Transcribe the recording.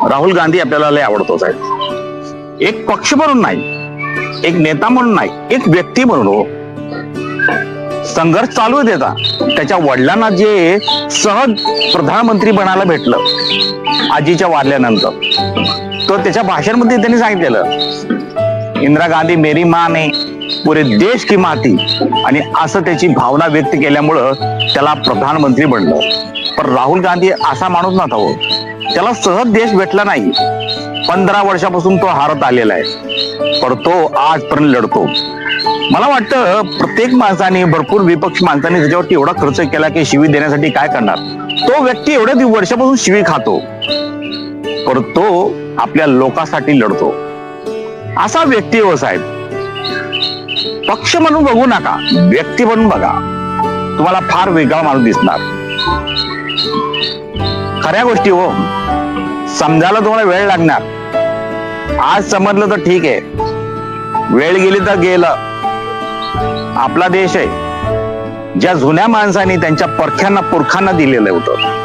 राहुल गांधी आपल्याला लय आवडतो साहेब. एक पक्ष म्हणून नाही, एक नेता म्हणून नाही, एक व्यक्ती म्हणून. हो, संघर्ष चालू आहे त्याचा. त्याच्या वडिलांना जे सहज प्रधानमंत्री बनायला भेटलं आजीच्या वारल्यानंतर, तो त्याच्या भाषणामध्ये त्यांनी सांगितलेलं, इंदिरा गांधी मेरी माँ ने पुरे देश की माँ थी. आणि असं त्याची भावना व्यक्त केल्यामुळं त्याला प्रधानमंत्री बनलं. पण राहुल गांधी असा माणूस नव्हता. हो, त्याला सहज देश भेटला नाही. 15 वर्षापासून तो हारत आलेला आहे, पण तो आजपर्यंत लढतो. मला वाटतं प्रत्येक माणसाने, भरपूर विपक्ष माणसाने त्याच्यावरती एवढा खर्च केला की शिवी देण्यासाठी काय करणार. तो व्यक्ती एवढ्या वर्षापासून शिवी खातो, पण तो आपल्या लोकांसाठी लढतो. असा व्यक्ती हो साहेब. पक्ष म्हणून बघू नका, व्यक्ती म्हणून बघा. तुम्हाला फार वेगळा माणूस दिसणार. खऱ्या गोष्टी हो, समजायला तुम्हाला वेळ लागणार. आज समजलं तर ठीक आहे, वेळ गेली तर गेलं. आपला देश आहे ज्या जुन्या माणसांनी त्यांच्या परख्यांना पुरखांना दिलेलं होतं,